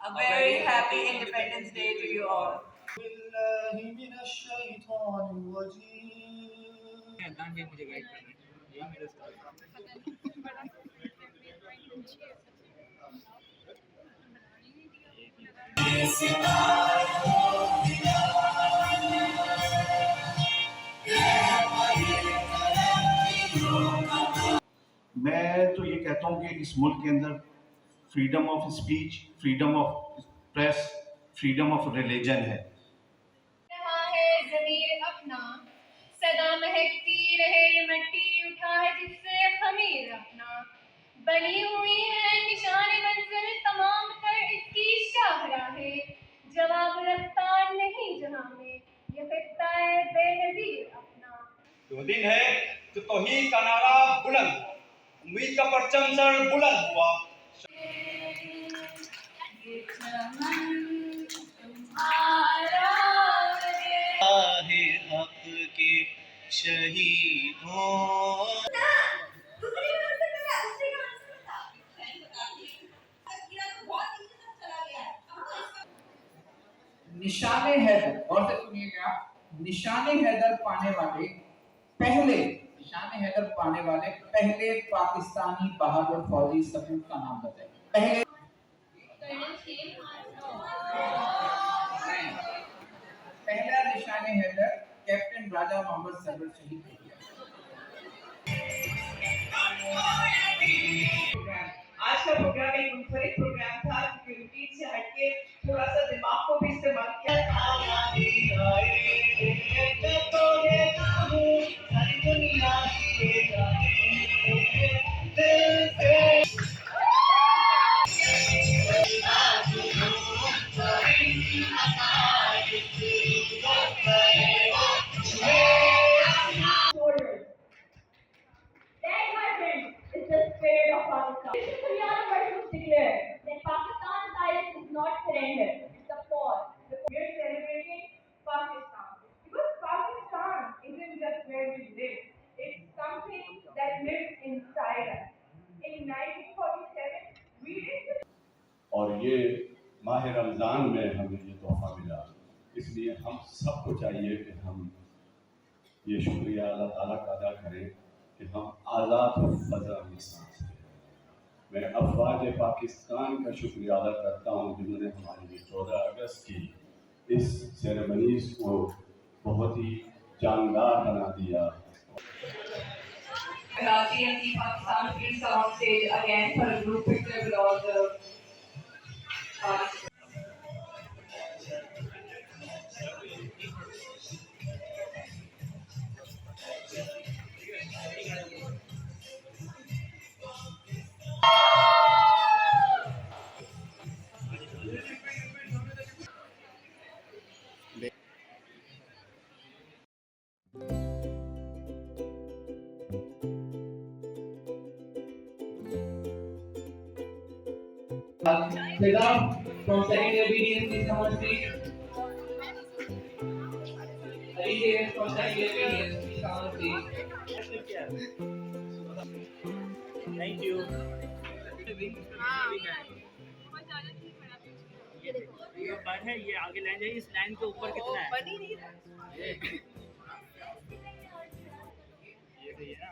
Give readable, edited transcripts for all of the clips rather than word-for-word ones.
A very happy Independence Day to you all. मैं तो ये कहता हूँ कि इस मुल्क के अंदर freedom of speech, freedom of press, freedom of religion है। रहा है ज़मीर अपना, सदा महकती रहे मिट्टी उठा है जिससे खमीर अपना, बनी हुई है निशान मंजिल तमाम तर इसकी शाहराहें, जवाब रफ्तार नहीं जहां में ये खित्ता है बेनज़ीर अपना। जो दिन है तो तौहीद का नारा बुलंद हुआ, उम्मीद का परचम सर बुलंद हुआ। हक के शहीदों निशाने हैदर, और से सुनिएगा, निशाने हैदर पाने वाले पहले पाकिस्तानी बहादुर फौजी सपूत का नाम बताइए। पहला निशाने हैदर कैप्टन राजा मोहम्मद सरवर शहीद हो गया। आज का प्रोग्राम एक मुनफरिद प्रोग्राम था क्योंकि रूटीन से हटके थोड़ा सा दिमाग को भी इस्तेमाल किया। That, my friend, is the spirit of Pakistan. This Haryana versus declared that Pakistan's silence is not surrender, it's a pause. We're celebrating Pakistan. Because Pakistan isn't just where we live, it's something that lives inside us. In 1947, we didn't और ये माह रमज़ान में हमें ये तोहफ़ा मिला, इसलिए हम सबको चाहिए कि हम ये शुक्रिया अल्लाह ताला का अदा करें कि हम आज़ाद फ़ज़ा में सांस लें। मैं अफ़वाज पाकिस्तान का शुक्रिया अदा करता हूँ जिन्होंने हमारी ये 14 अगस्त की इस सेरेमनीज़ को बहुत ही जानदार बना दिया। TNT Pakistan, please come on stage again for a group picture with all the Siddharth from second year BDS, please come on stage. Ajay from second year BDS, please come on stage. Thank you. ये बात है, ये आगे line जाइए, इस line के ऊपर कितना है? बनी नहीं रहा। ये सही है ना?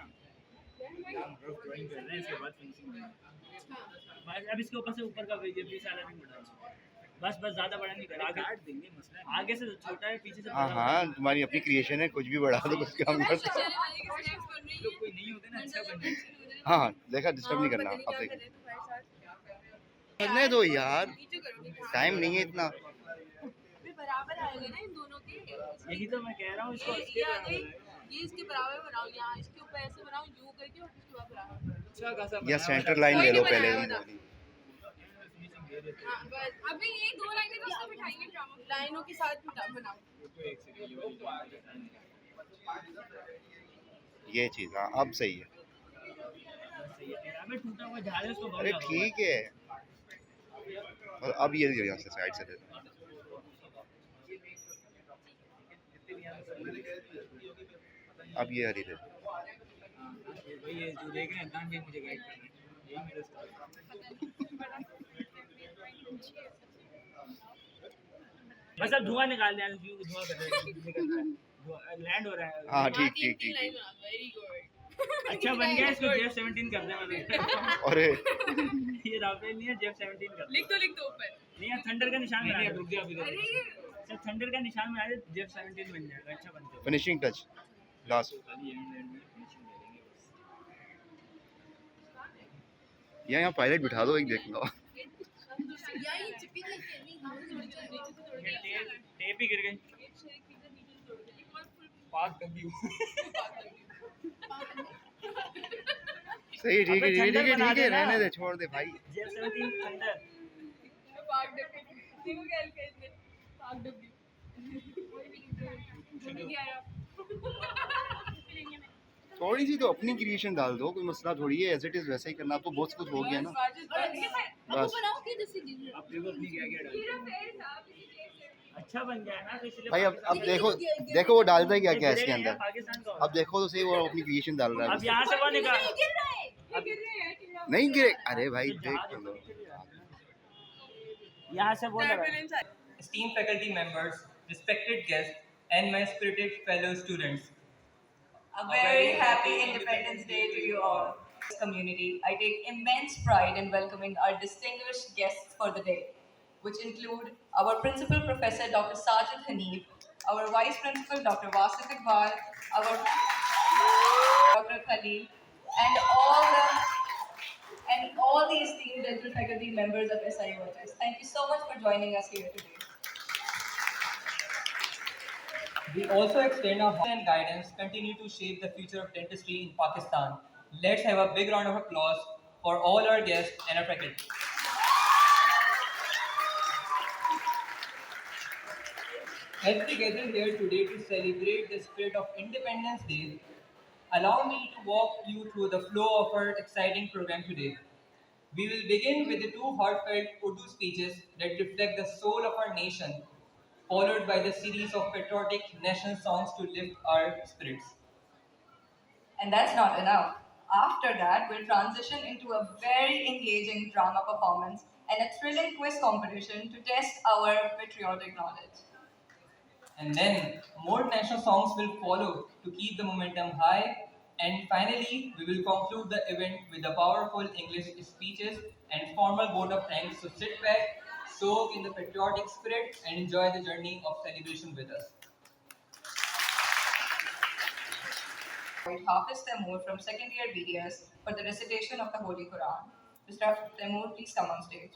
हम रफ ड्राइंग कर रहे हैं, इसके बाद फिनिशिंग में बस अब इसके ऊपर से ऊपर का भेजिए, प्लीज सारा नहीं बढ़ा, बस ज्यादा बड़ा नहीं करा, आगे काट देंगे मसला, आगे से छोटा है, पीछे से हाँ हाँ, तुम्हारी अपनी क्रिएशन है, कुछ भी बढ़ा दो, कुछ काम कर दो। कोई नहीं होते ना, अच्छा बन जाए। हाँ हाँ, देखा, डिस्टर्ब नहीं करना। अब देखो, करने दो यार, टाइम नहीं है इतना। बराबर आएगा ना इन दोनों के। यही तो मैं कह रहा हूँ, इसको ये इसके बराबर बनाओ, यहाँ इसके ऊपर ऐसे बनाओ, यू करके और इसके बाद बराबर। या सेंटर लाइन ले लो पहले। हाँ, बस अभी ये दो लाइनें तो सब बिठाएंगे, ड्रामा लाइनों के साथ बनाओ। ये चीज, हाँ अब सही है। अरे ठीक है, और अब ये यहाँ से साइड से दे दो। अब ये हरी दे दो। ये जो देख रहे हैं दान मुझे गाइड कर रहे हैं, यही मेरा बस अब धुआं निकाल दें, धुआं कर रहे हैं, निकल रहा है, लैंड हो रहा है। हाँ ठीक ठीक ठीक ठीक। Very good. अच्छा बन गया, इसको JF-17 कर दें मैंने। अरे ये राफेल नहीं है, JF-17 कर लिख दो ऊपर। नहीं यार, थंडर का निशान बना दो। अरे ये अच्छा थंडर का निशान बना दे, JF-17 बन जाएगा। अच्छा बनता है। Finishing touch last. यहाँ पायलट बिठा दो, एक देख लो। यार ये चिपी करके नहीं, हम थोड़ी थोड़ी टेप ही गिर गई। पाक डब्ल्यू। सही, ठीक है ठीक है ठीक है ठीक है, रहने दे, छोड़ दे भाई। JF-17 thunder. पाक डब्ल्यू देखो क्या लिखा है इसमें, पाक डब्ल्यू। कोई भी नहीं आया। थोड़ी सी तो अपनी क्रिएशन डाल दो, कोई मसला थोड़ी है, एज इट इज वैसे ही करना। अब तो बहुत कुछ हो गया ना। अब बनाओ कि जैसे गिर अब देखो अपनी क्या डाल। अच्छा बन गया ना, तो इसलिए भाई अब देखो देखो वो डालता है क्या क्या इसके गिरेगा यार, अंदर। पाकिस्तान का अब देखो तो सही, वो अपनी क्रिएशन डाल रहा अब है। यहाँ से वो निकाल। गिर रहा है, ये गिर रहा है। नहीं गिरे, अरे भाई देख तो लो। यहाँ से वो लगा। Esteemed faculty members, respected guests, and my spirited fellow students. A very happy Independence Day to you all. Community, I take immense pride in welcoming our distinguished guests for the day, which include our Principal Professor Dr. Sajid Hanif, our Vice Principal Dr. Wasif Iqbal, our Dr. Khalil, and all the esteemed dental faculty members of SIUHS. Thank you so much for joining us here today. We also extend our help and guidance, continue to shape the future of dentistry in Pakistan. Let's have a big round of applause for all our guests and our faculty. As we gather here today to celebrate the spirit of Independence Day, allow me to walk you through the flow of our exciting program today. We will begin with the two heartfelt Urdu speeches that reflect the soul of our nation, followed by the series of patriotic national songs to lift our spirits. And that's not enough. After that, we'll transition into a very engaging drama performance and a thrilling quiz competition to test our patriotic knowledge. And then more national songs will follow to keep the momentum high. And finally, we will conclude the event with the powerful English speeches and formal vote of thanks. So sit back, soak in the patriotic spirit, and enjoy the journey of celebration with us. Hafiz Taimur from second year BDS for the recitation of the Holy Quran. Mr. Taimur, please come on stage.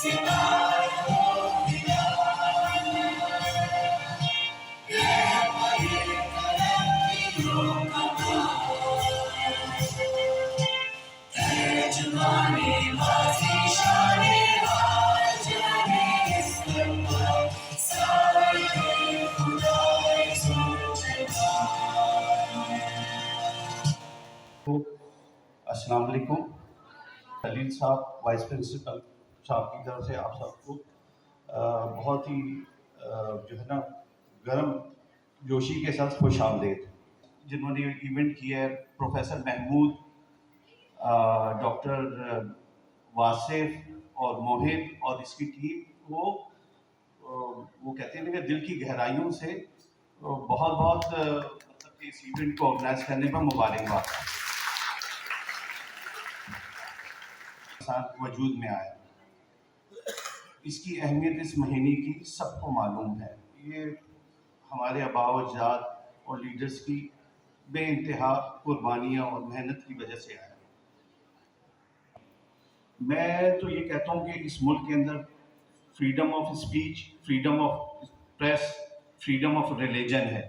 अस्सलाम वालेकुम। खलील साहब vice principal साहब की तरफ से आप सबको बहुत ही जो है ना गर्म जोशी के साथ खुश आमदेद। जिन्होंने इवेंट किया है प्रोफेसर महमूद, डॉक्टर वासिफ और मोहित और इसकी टीम को वो कहते हैं ना कि दिल की गहराइयों से बहुत बहुत मतलब इस इवेंट को ऑर्गेनाइज करने पर मुबारकबाद साथ वजूद में आया। इसकी अहमियत इस महीने की सबको मालूम है। ये हमारे आबा व अजदाद और लीडर्स की बेइंतहा कुर्बानियाँ और मेहनत की वजह से आया। मैं तो ये कहता हूँ कि इस मुल्क के अंदर freedom of speech, freedom of press, freedom of religion है।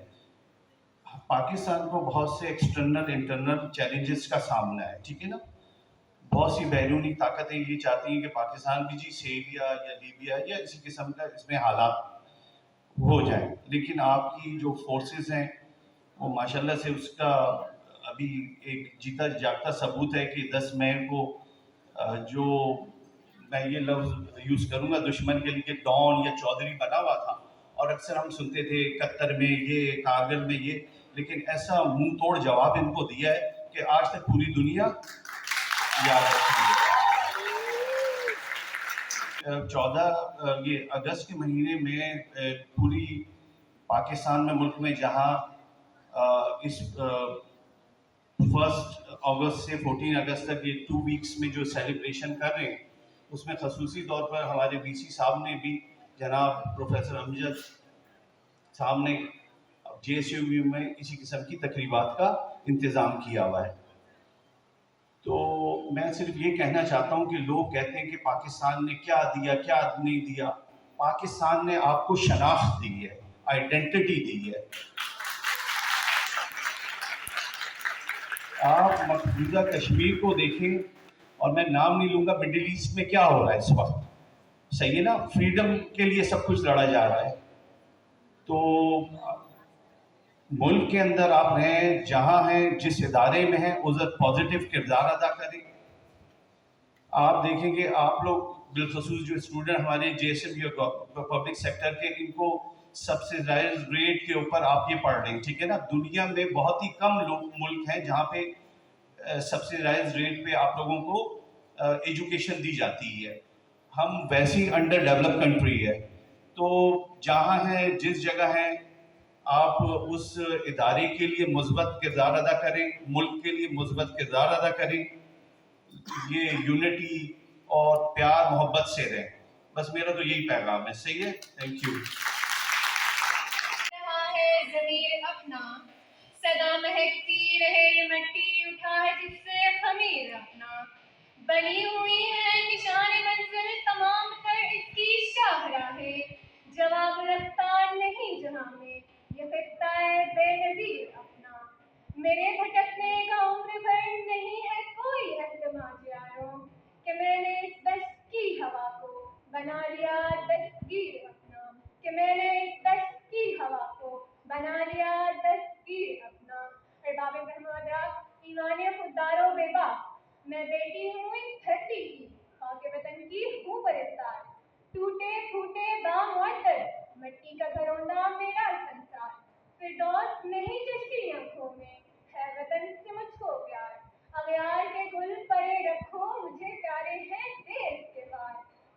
पाकिस्तान को बहुत से एक्सटर्नल इंटरनल चैलेंजेस का सामना है, ठीक है ना। बहुत सी बैरूनी ताकतें ये चाहती हैं कि पाकिस्तान भी जी सीरिया या लीबिया या इसी किस्म का इसमें हालात हो जाए, लेकिन आपकी जो फोर्सेस हैं वो माशाल्लाह से उसका अभी एक जीता जागता सबूत है कि 10 मई को जो मैं ये लफ्ज़ यूज़ करूँगा दुश्मन के लिए डॉन या चौधरी बना हुआ था, और अक्सर हम सुनते थे कतर में ये, कारगिल में ये, लेकिन ऐसा मुंह तोड़ जवाब इनको दिया है कि आज तक पूरी दुनिया याद रखती है। 14 ये अगस्त के महीने में पूरी पाकिस्तान में, मुल्क में जहाँ इस 1 अगस्त से 14 अगस्त तक ये 2 वीक्स में जो सेलिब्रेशन कर रहे हैं, उसमें खसूसी तौर पर हमारे वीसी साहब ने भी, जनाब प्रोफेसर अमजद साहब ने JSU में इसी किस्म की तकरीबात का इंतज़ाम किया हुआ है। तो मैं सिर्फ ये कहना चाहता हूँ कि लोग कहते हैं कि पाकिस्तान ने क्या दिया क्या नहीं दिया। पाकिस्तान ने आपको शनाख्त दी है, आइडेंटिटी दी है। आप मकबूजा कश्मीर को देखें, और मैं नाम नहीं लूँगा, मिडिल ईस्ट में क्या हो रहा है इस वक्त, सही है ना। फ्रीडम के लिए सब कुछ लड़ा जा रहा है। तो मुल्क के अंदर आप रहें, जहाँ हैं, जिस इदारे में हैं, उधर पॉजिटिव किरदार अदा करें। आप देखेंगे आप लोग बिलखसूस जो स्टूडेंट हमारे JSM पब्लिक सेक्टर के, इनको सब्सिडाइज रेट के ऊपर आप ये पढ़ रहे हैं, ठीक है ना। दुनिया में बहुत ही कम लोग मुल्क हैं जहाँ पे सब्सिडाइज रेट पे आप लोगों को एजुकेशन दी जाती है। हम वैसी अंडर डेवलप कंट्री है। तो जहाँ हैं, जिस जगह हैं, आप उस इदारे के लिए मुस्बत किरदार अदा करें, मुल्क के लिए मुस्बत किरदार अदा करें। ये यूनिटी और प्यार मोहब्बत से रहें। बस मेरा तो यही पैगाम है। सही है, थैंक यू। ज़मीर अपना सदा महकती रहे, मट्टी उठा है जिससे खमीर अपना, बनी हुई है निशान मंजिल तमाम तर इसकी शाहराहें, जवाब रफ्तार नहीं जहां में ये खित्ता है बेनज़ीर अपना। मेरे भटकने का उम्र भर नहीं है कोई एहतमाज यारों, कि मैंने इस दश्त की हवा को बना लिया दस्तगीर अपना, कि मैंने इस दश्त की हवा को बना लिया दस्तगीर अपना। अरबाब ब्रह्मादरा ईवाने खुदारो बेबा, मैं बेटी हूँ इस धरती की, खाके वतन की हूँ परस्तार, टूटे फूटे बामुअत्तल मट्टी का घरौंदा मेरा संसार, फिरदौस नहीं चश्ती आंखों में है वतन से मुझको प्यार, अगयार के गुल परे रखो मुझे प्यारे हैं देश के पार,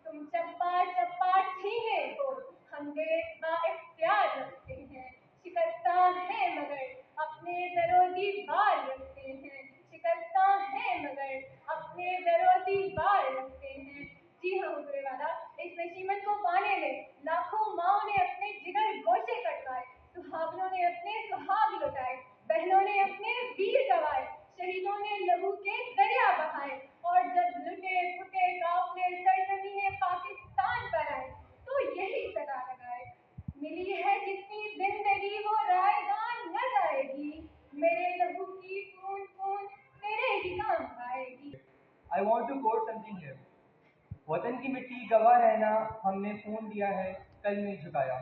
तुम चप्पा चप्पा छीने हो हम देश का इख्तियार रखते हैं, शिकस्ता है मगर अपने दरो दीवार रखते हैं, शिकस्ता है मगर अपने दरो दीवार रखते हैं। जी हाँ हुजूर वाला, इस नशीमत को पाने में लाखों माओं ने अपने जिगर गोशे कटवाए, सुहागनों ने अपने सुहाग लुटाए, बहनों ने अपने वीर गवाए, शहीदों ने लहू के दरिया बहाए, और जब लुटे फुटे काफिले सरजमीन पाकिस्तान यही सदा लगाए। मिली है जितनी जिंदगी वो रायगान न जाएगी, मेरे लहू की बूंद बूंद तेरे ही काम आएगी। I want to quote something here. वतन की मिट्टी गवाह रहना हमने खून दिया है कल नहीं झुकाया।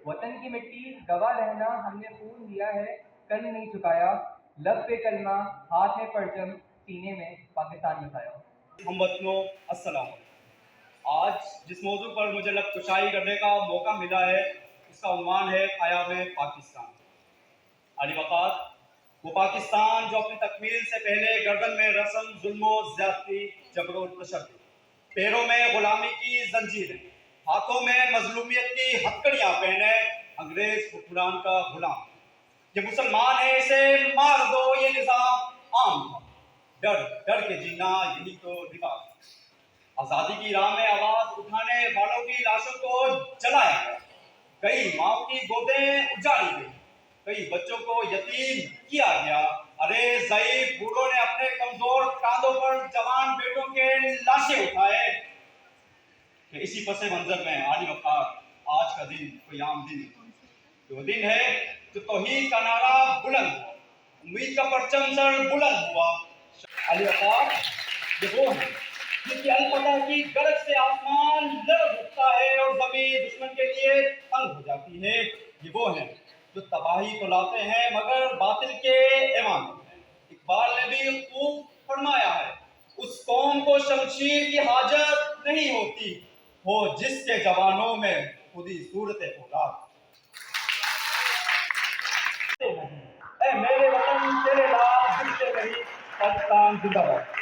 वतन की मिट्टी गवाह रहना हमने खून दिया है कल नहीं झुकाया। लब पे कलमा हाथ में परचम सीने में पाकिस्तान बसाया। हम वतनों अस्सलाम। आज जिस मौजू पर मुझे कुशाई करने का मौका मिला है उसका उन्वान है क़याम पाकिस्तान। अली वक़ात वो पाकिस्तान जो अपनी तकमील से पहले गर्दन में रस्म जुल्म ज़्यादती जबर तशद्दुद, पैरों में गुलामी की जंजीरें, हाथों में मजलूमियत की हथकड़ियाँ पहने अंग्रेज हुक्मरान का गुलाम। ये मुसलमान है इसे मार दो ये निज़ाम आम था, डर डर के जीना यही तो रिवाज। आज़ादी की राह में आवाज उठाने वालों की लाशों को जलाया गया, कई माओ की गोदें उजाड़ी गई, कई बच्चों को यतीम किया गया। अरे ज़ईफ बूढ़ों ने अपने कमजोर कांधों पर जवान बेटों के लाशें उठाए। कि इसी पसे मंजर में आली वक़ात आज का दिन कोई आम दिन नहीं, वो दिन है जो तौहीद का नारा बुलंद हुआ, उम्मीद का परचम सर बुलंद हुआ। अली वक़ात ये वो है जिसकी अल-फतह की गरज से आसमान लर्ज़ उठता है और ज़मीन दुश्मन के लिए तंग हो जाती है। ये वो है जो तबाही को लाते हैं मगर बातिल के ईमान में। इकबाल ने भी खूब फरमाया है, उस कौम को शमशीर की हाजत नहीं होती हो जिसके जवानों में खुदी सूरत औलाद। ऐ मेरे वतन तेरे लाल दिल से मेरी पाकिस्तान जिंदाबाद।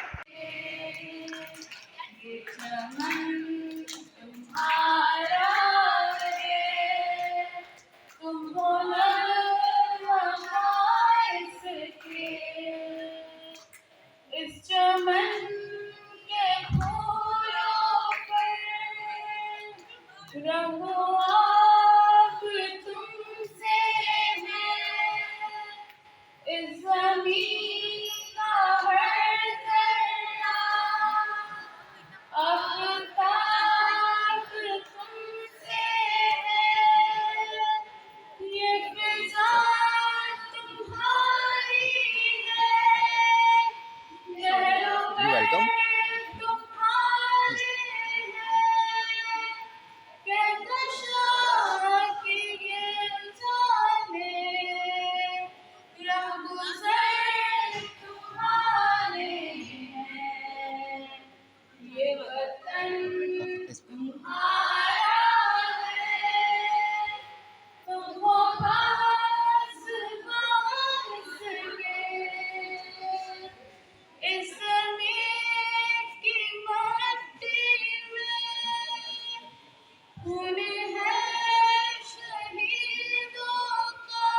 इस चमन के फूलों पर रंगो आप तुमसे है, इस ज़मीन का हर ज़र्रा आफ़ताब तुमसे है, ये फ़िज़ा तुम्हारी है, लहरों You welcome. तुम्हारे हैं, कहकशां के ये जाने, रहगुज़र तुम्हारे हैं, ये वतन तुम्हारा है, तुम हो पास पास के, इस ज़मीन की मट्टी में खून है शहीदों का,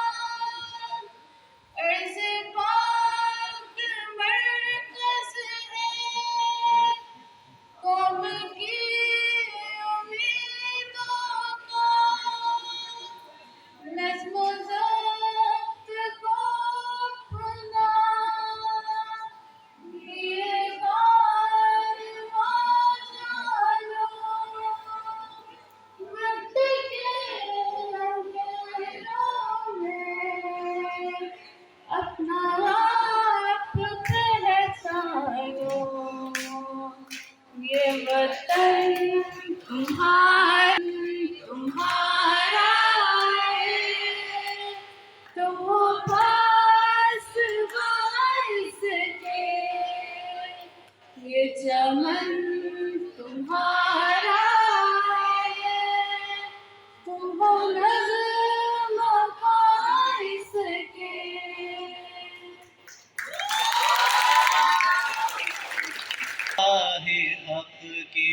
ऐसे पाक मरकज़ है कौम की उम्मीदों का, नज़्म-ओ ज़ब्त को अपना ये कारवां जानो, वक्त के अंधेरों में अपना आप पहचानो, ये वतन तुम्हारा है, तुम हो पास बारिश के, ये चमन तुम्हारा है, तुम हो नग़्मा बारिश के। है हक के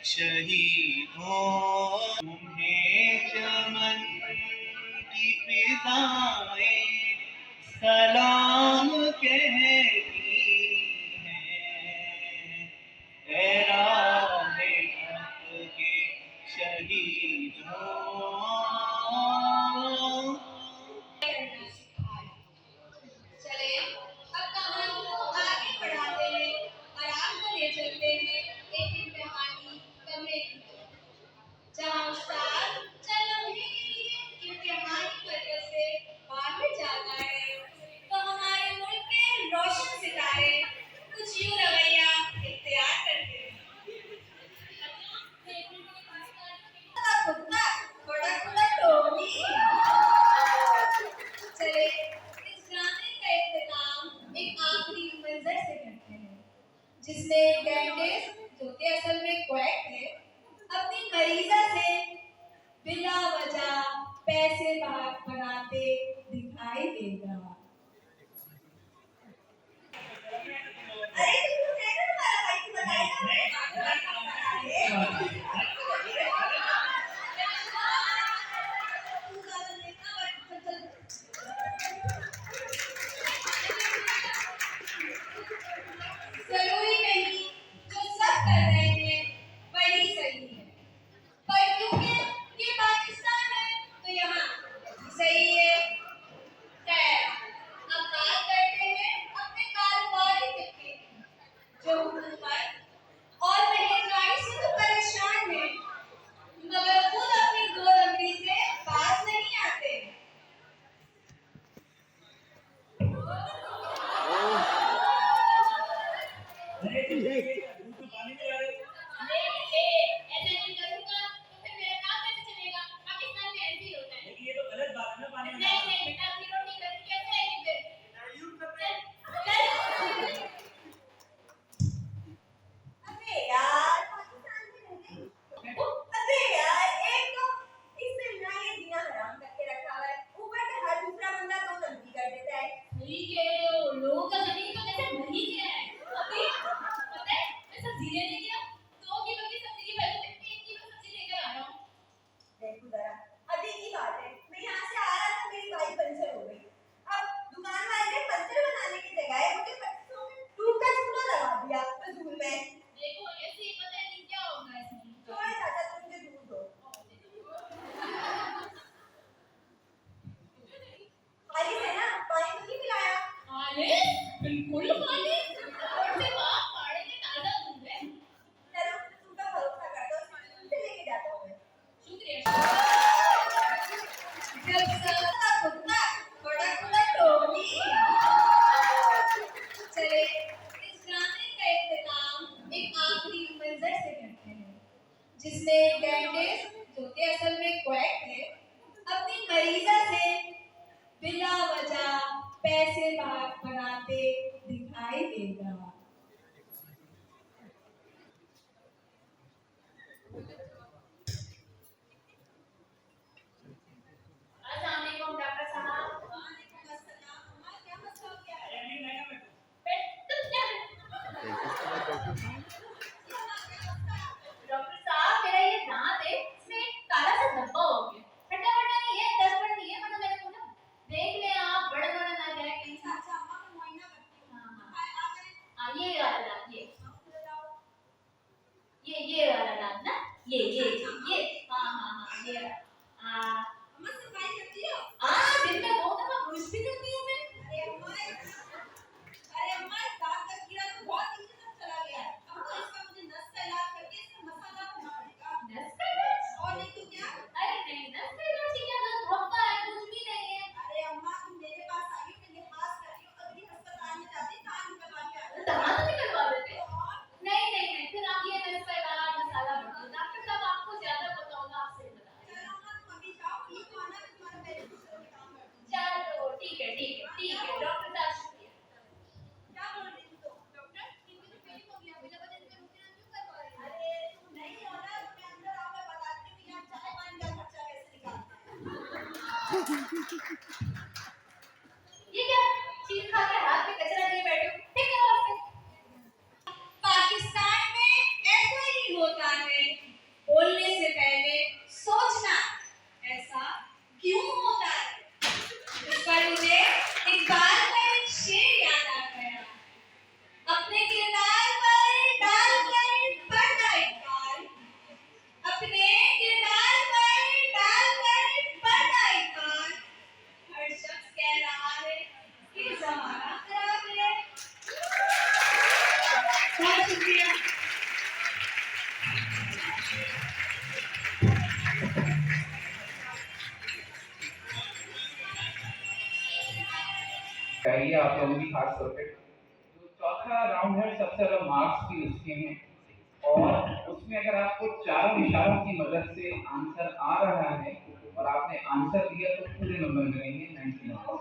शहीदों, तुम्हें चमन की फिजाएं सलाम कहती हैं। ऐ राहे हक के शहीदों, चले अब कहानी को आगे बढ़ाते हैं और आपको ले चलते हैं एक इम्तिहानी कमरे की तरफ, जिसमें डेंटिस्ट, जो कि असल में क्वैक है, अपनी मरीजा से बिला वजह पैसे बनाते दिखाई देगा। अरे तुम देखो तुम्हारा भाई की बताएगा। जरूरी नहीं जो सब कर रहे हैं वही सही है, पर क्योंकि ये पाकिस्तान है तो यहाँ सही है। खैर, अब बात करते हैं अपने कारोबारी तबके की, जो हुकूमत और महंगाई से तो परेशान है, मगर खुद अपनी गोरंगी से बाज नहीं आते। ऐसा नहीं करूँगा तो फिर मेरा काम कैसे चलेगा? पाकिस्तान में ऐसे ही होता है। ये तो गलत बात है ना, पानी में नहीं नहीं बेटा, अपनी रोटी कर कैसे आएगी फिर? अबे यार, पाकिस्तान में रहते हो। अबे यार, एक तो इसमें ना ये जीना हराम करके रखा हुआ है, ऊपर से हर दूसरा बंदा तो गलती कर देता है। सही कह रहे हो, लोगों का जमीन तो जैसे नहीं गया है। अभी पता है, मैं सब्जी लेने गया, 2 किलो की सब्जी की वजह से 1 किलो सब्जी लेकर आ रहा हूँ। देखो जरा, अभी की बात है, मैं यहाँ से आ रहा था, मेरी बाइक पंचर हो गई। अब दुकान वाले ने पंचर बनाने की जगह मुझे 2500 में टूट का चूना लगा दिया फजूल में। देखो ऐसे ही पता नहीं क्या होगा इसमें। छोड़ो चाचा, तुम मुझे दूर दो। खाली है ना, पानी तो नहीं पिलाया? खालिस, बिल्कुल खालिस। और से बाप पाड़े के ताजा दूध है। चलो, तुम पर भरोसा करता हूँ, तुमसे लेके जाता हूँ मैं। शुक्रिया। जब सस्ता कुत्ता, बड़ा खुला टोनी। चले, इस गाने का इख्तिताम एक आखिरी मंजर से करते हैं, जिसमें डेंटिस्ट, जो कि असल में क्वैक है, अपनी मरीजा से बिला वजह पैसे बनाते दिखाई देगा। अस्सलाम वालेकुम डॉक्टर साहब। वालेकुम अस्सलाम। हमारा क्या मसला हो गया है? तुम क्या डॉक्टर साहब, मेरा ये दांत है, इसमें एक काला सा धब्बा हो गया। फटा फटा नहीं है, दर्पण नहीं है, मतलब मैंने बोला देख ले आप, बड़ा बड़ा ना जाए कहीं। अच्छा अम्मा का मुआयना करती हूँ। हाँ, ये वाला दांत, ये वाला दांत ना, ये हाँ ये अम्मा सफाई करती हो? हाँ, दिन में 2 दफा ब्रश भी करती हूँ मैं। अरे अम्मा, इस दांत का कीड़ा तो बहुत नीचे तक चला गया है। अब तो इसका मुझे नस का इलाज करके इसका मसाला बना देगा। नस का इलाज? और नहीं तो क्या? अरे नहीं, नस का इलाज की क्या जरूरत? धब्बा है, कुछ भी नहीं है। अरे अम्मा, तुम मेरे पास आई हो, मैं लिहाज कर रही हूँ, अगली अस्पताल में जाती दांत निकलवा के आती। दांत निकलवा देते? नहीं, फिर आप ये नस का इलाज मसाला बना। डॉक्टर साहब, आपको ज्यादा पता होगा, आपसे बता। चलो अम्मा, तुम अभी जाओ, ठीक हो ना, मैं तुम्हारा पहले दूसरा काम कर दूँ। चलो ठीक है डॉक्टर साहब, शुक्रिया। क्या बोल रही थी तुम? डॉक्टर, इनकी तो फेलिंग हो गया, बिना वजह के रुकना क्यों करवा रही हो? अरे तुम नहीं हो ना, तुम्हें अंदर आओ, मैं बताती हूँ यहाँ चाय पानी का खर्चा कैसे निकालते हैं। ये क्या चीज खा के हाथ में कचरा लिए बैठे हो? ठीक है उससे। पाकिस्तान में ऐसा ही होता है, बोलने से पहले सोचना। ऐसा क्यों होता है? इस पर मुझे इकबाल का एक शेर याद आ गया। अपने किरदार पर डालकर पढ़ना इकबाल, अपने किरदार पर डालकर पढ़ना इकबाल। हर शख्स कह रहा है कि जमाना खराब है। बहुत शुक्रिया। चाहिए आप लोगों की खास तौर पे जो चौथा राउंड है, सबसे ज्यादा मार्क्स भी उसके हैं, और उसमें अगर आपको 4 इशारों की मदद से आंसर आ रहा है और आपने आंसर दिया तो पूरे नंबर मिलेंगे, 90 नंबर।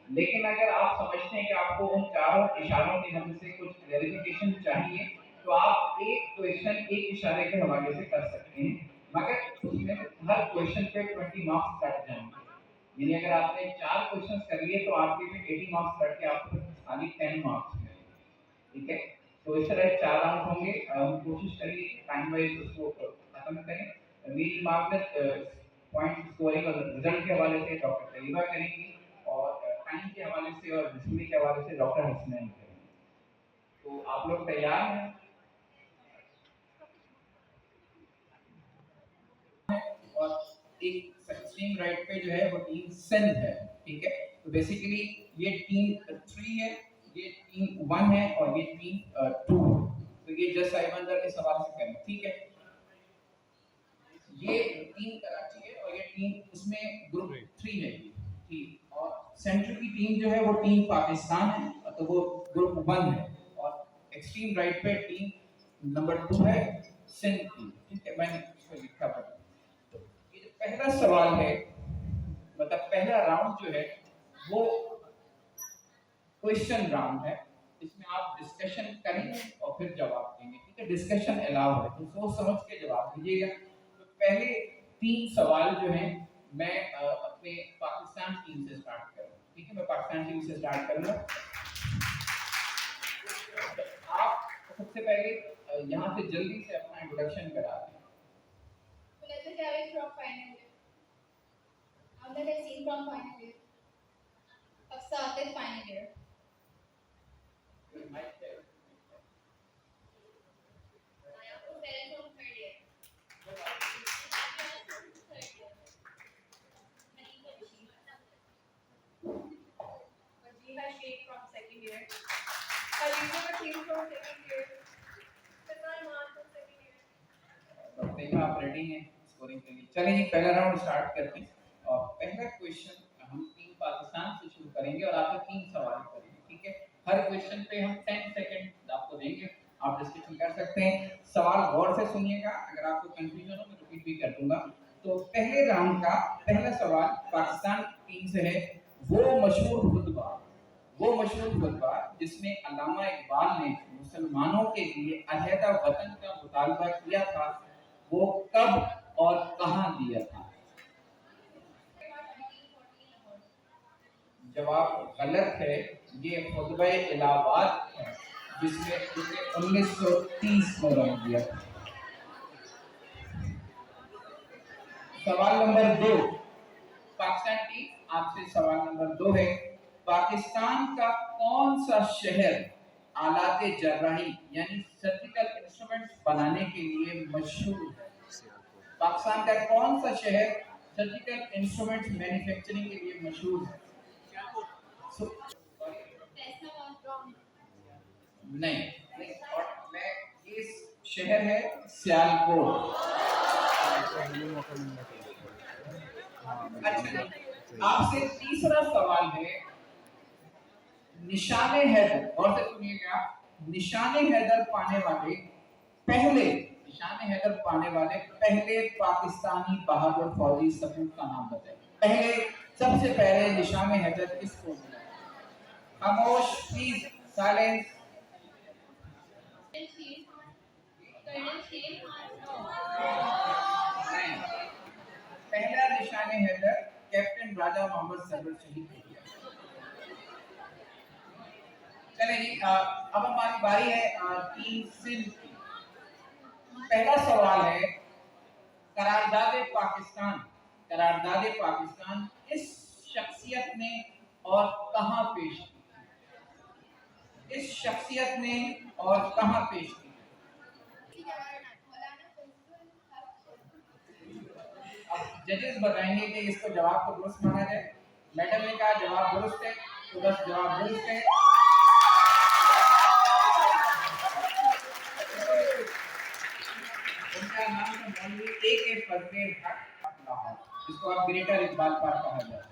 लेकिन अगर आप समझते हैं कि आपको उन चारों इशारों के मदद से कुछ क्लैरिफिकेशन चाहिए तो आप एक क्वेश्चन एक इशारे के हवाले से कर सकते हैं, मगर उसमें हर क्वेश्चन पे 20 मार्क्स कट जाएंगे। यानी अगर आपने 4 क्वेश्चन कर लिए तो आपके पे 80 मार्क्स कट के आपको खाली 10 मार्क्स मिलेंगे। ठीक है, तो इस तरह 4 राउंड होंगे। कोशिश करिए टाइम वाइज उसको खत्म करें। मेरी मार्केट पॉइंट स्कोरिंग और रिजल्ट के हवाले से डॉक्टर तैयबा करेंगी और टाइम के हवाले से और डिस्प्ले के हवाले से डॉक्टर हसनैन करेंगे। तो आप लोग तैयार हैं? और एक एक्सट्रीम राइट पे जो है वो टीम सिंध है। ठीक है, तो बेसिकली ये टीम 3 है, ये टीम 1 है और ये टीम 2 है। तो ये जस्ट साइबंदर के सवाल से करें। ठीक है, ये टीम कराची है और ये टीम इसमें ग्रुप 3 है। ठीक, और सेंटर की टीम जो है वो टीम पाकिस्तान है, तो वो ग्रुप 1 है। और एक्सट्रीम राइट पे टीम नंबर 2 है, सिंध टीम। ठीक है, मैंने इसको लिखा था। पहला सवाल है, मतलब पहला राउंड जो है वो क्वेश्चन राउंड है। इसमें आप डिस्कशन करेंगे और फिर जवाब देंगे। ठीक है, डिस्कशन अलाउ है, तो सोच समझ के जवाब दीजिएगा। तो पहले 3 सवाल जो हैं मैं अपने पाकिस्तान टीम से स्टार्ट करूंगा। ठीक है, मैं पाकिस्तान टीम से स्टार्ट करूंगा। आप सबसे पहले यहाँ से जल्दी से अपना इंट्रोडक्शन करा दें। from final year. Ahmed Haseen from final year. Hafsat is final year. Maya Hussain from third year. Wajiha Sheikh from second year. Khalifa Wasim from second year. Salman Maan from second year. देखा आप ready हैं scoring के लिए। चलिए पहला round start करते हैं और पहला क्वेश्चन हम टीम पाकिस्तान से शुरू करेंगे और आपसे 3 सवाल करेंगे। ठीक है, हर क्वेश्चन पे हम 10 सेकंड आपको देंगे, आप डिस्कशन कर सकते हैं। सवाल गौर से सुनिएगा, अगर आपको कंफ्यूजन हो मैं रिपीट भी कर दूंगा। तो पहले राउंड का पहला सवाल पाकिस्तान टीम से है। वो मशहूर खुतबा जिसमें अल्लामा इकबाल ने मुसलमानों के लिए अलहदा वतन का मुतालबा किया था, वो कब और कहां दिया था? जवाब गलत है, ये खुतबा इलाहाबाद है जिसमें 1930 में रख दिया था। सवाल नंबर 2, पाकिस्तान टीम आपसे सवाल नंबर 2 है। पाकिस्तान का कौन सा शहर आलाते जर्राही यानी सर्जिकल इंस्ट्रूमेंट्स बनाने के लिए मशहूर है? पाकिस्तान का कौन सा शहर सर्जिकल इंस्ट्रूमेंट्स मैन्युफैक्चरिंग के लिए मशहूर है? नहीं, और मैं इस शहर है सियालकोट। अच्छा, आपसे तीसरा सवाल है निशाने हैदर। और से सुनिएगा, निशाने हैदर पाने वाले पहले पाकिस्तानी बहादुर फौजी सपूत का नाम बताइए। सबसे पहले निशाने हैदर किसको मिला? खामोश, प्लीज साइलेंस। पहला निशाने हैदर कैप्टन राजा मोहम्मद सरवर शहीद हो गया। चलिए अब हमारी बारी है टीम सिंध की। पहला सवाल है करारदाद पाकिस्तान इस शख्सियत ने और कहां पेश की? अब जजेस बताएंगे कि इसको जवाब को दुरुस्त माना जाए। मैडम ने कहा जवाब दुरुस्त है, तो बस जवाब दुरुस्त है। उनका नाम है मौलवी A.K. फजले हक लाहौर, जिसको आप ग्रेटर इकबाल पार्क कहा जाता है।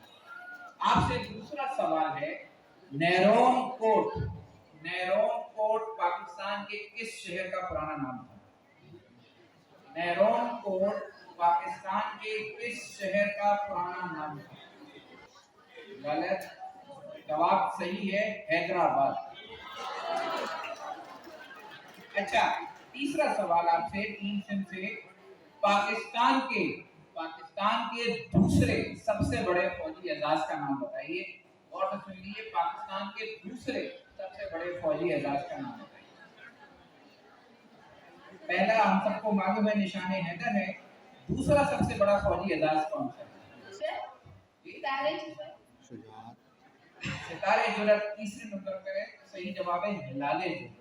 आपसे दूसरा सवाल है नैरोन कोट पाकिस्तान के किस शहर का पुराना नाम था? नैरोन कोट पाकिस्तान के किस शहर का पुराना नाम था? गलत। जवाब सही है, हैदराबाद। अच्छा, तीसरा सवाल आपसे टीम सिंध से, पाकिस्तान के दूसरे सबसे बड़े फौजी एजाज का नाम बताइए। और तो सुनिए, पाकिस्तान के दूसरे सबसे बड़े फौजी एजाज का नाम बताइए। पहला हम सबको मालूम है निशाने हैदर है, दूसरा सबसे बड़ा फौजी एजाज कौन सा है? सितारे जुर्रत तीसरे नंबर पर है, सही जवाब है हिलाले जुर्रत।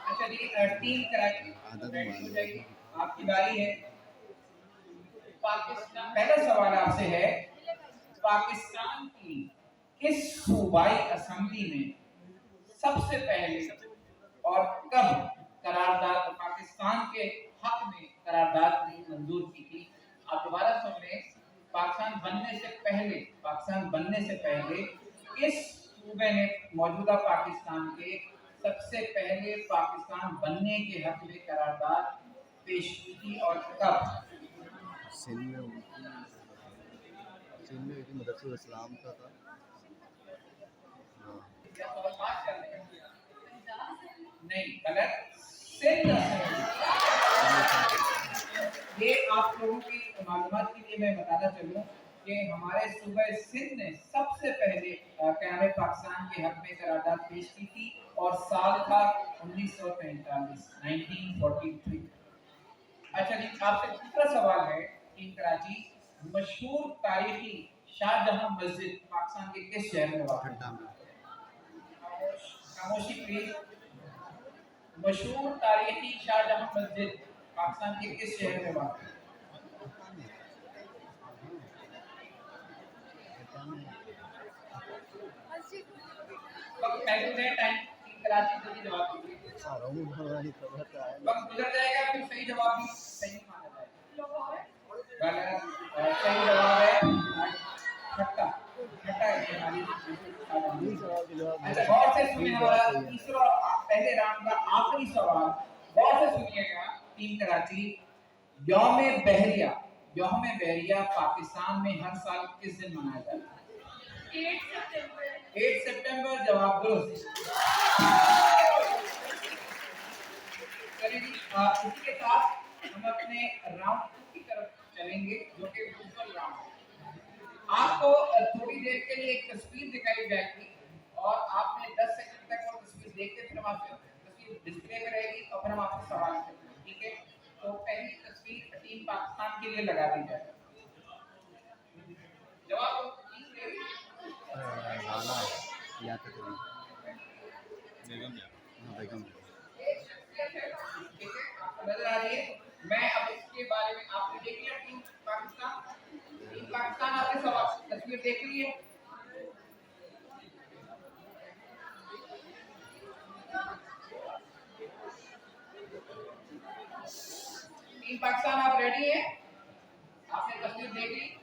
अच्छा जी, टीम कराची रेडी हो जाइए, आपकी बारी है। पाकिस्तान, पहला सवाल आपसे है, पाकिस्तान की किस सूबाई असेंबली में सबसे पहले और कब करारदाद पाकिस्तान के हक में करारदाद मंजूर की थी? आप दोबारा सुन लें, पाकिस्तान बनने से पहले किस सूबे ने मौजूदा पाकिस्तान के सबसे पहले पाकिस्तान बनने के हक में करारदाद पेश की थी और कब? सिंध में मदरसा इस्लाम का था। नहीं, गलत। सिंध ये आप लोगों की मालूमात के लिए मैं बताना चाहूँ कि हमारे सूबे सिंध ने सबसे पहले क़याम पाकिस्तान के हक में करारदाद पेश की थी और साल था 1943। अच्छा जी, आपसे दूसरा सवाल है टीम कराची, मशहूर तारीखी शाहजहां मस्जिद पाकिस्तान के किस शहर में वाक़ है? खामोशी प्लीज। मशहूर तारीखी शाहजहां मस्जिद पाकिस्तान के किस शहर में वाक़ है? वक्त महदूद है, टाइम कराची जल्दी जवाब दीजिए। वक्त गुजर जाएगा, फिर सही जवाब भी सही माना जाएगा। गलत। सही जवाब है खट्टा इस्तेमाली। अच्छा, गौर से सुनिए, हमारा तीसरा पहले राउंड का आखिरी सवाल, गौर से सुनिएगा टीम कराची। यौम बहरिया पाकिस्तान में हर साल किस दिन मनाया जाता है? 8 सितंबर। जवाब दुरुस्त। चलिए जी, इसी के साथ हम अपने राउंड 2 की तरफ चलेंगे, जो कि विजुअल राउंड है। आपको थोड़ी देर के लिए एक तस्वीर दिखाई जाएगी और आपने 10 सेकंड तक वो तस्वीर देखते, फिर हम आपसे तस्वीर डिस्प्ले में रहेगी और फिर हम आपसे सवाल करेंगे, ठीक है? तो पहली तस्वीर टीम पाकिस्तान के लिए लगा दी जाए। जवाब नजर आ रही है। मैं अब इसके बारे में, आपने देख लिया टीम पाकिस्तान आपने सवाल तस्वीर देख ली है। टीम पाकिस्तान आप रेडी है? आपने तस्वीर देख ली?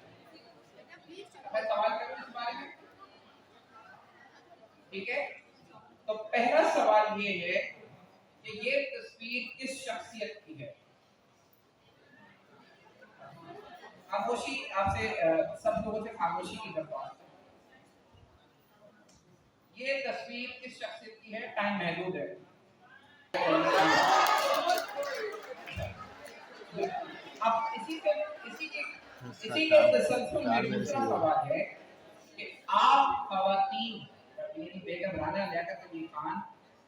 मैं सवाल करूं इस बारे में, ठीक है? तो पहला सवाल ये है कि ये तस्वीर किस शख्सियत की है? खामोशी, आपसे सब लोगों से खामोशी की दरख्वास्त है। ये तस्वीर किस शख्सियत की है? टाइम महदूद है। अब इसी के तसल्सल में दूसरा सवाल है कि आप खवातीन यानी बेगम राना लियाकत अली खान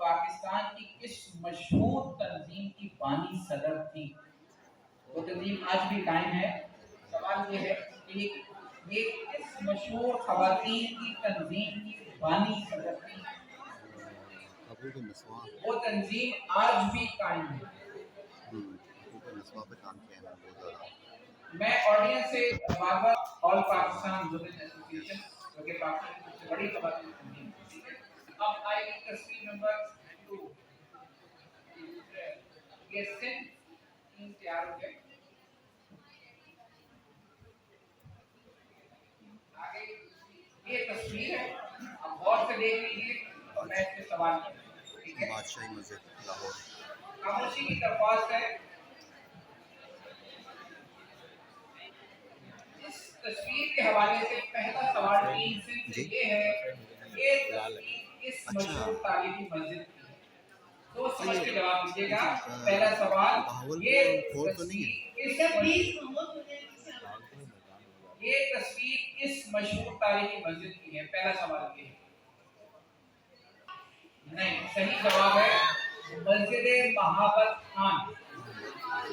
पाकिस्तान की किस मशहूर तंजीम की बानी सदर थी? वो तंजीम आज भी कायम है। सवाल ये है कि ये किस मशहूर खवातीन की तंजीम की बानी सदर थी? वो तंजीम आज भी कायम है। मैं ऑडियंस से बार-बार ऑल पाकिस्तान वुमेन एसोसिएशन, जो कि पाकिस्तान की सबसे बड़ी खवातीन तंजीम है, ठीक है? अब आएगी तस्वीर नंबर 2। ये सिंध टीम तैयार हो गए। आगे ये तस्वीर है, अब गौर से देख लीजिए और मैं इसके सवाल करूंगा, ठीक है? बादशाही मस्जिद लाहौर। खामोशी की दरख्वास्त है। इस तस्वीर के हवाले से पहला सवाल टीम से ये है, ये तस्वीर किस मशहूर तारीखी मस्जिद की है? तो समझ के जवाब दीजिएगा। पहला सवाल, ये तस्वीर किस मशहूर तारीखी मस्जिद की है? पहला सवाल ये है। नहीं, सही जवाब है मस्जिद महाबत खान।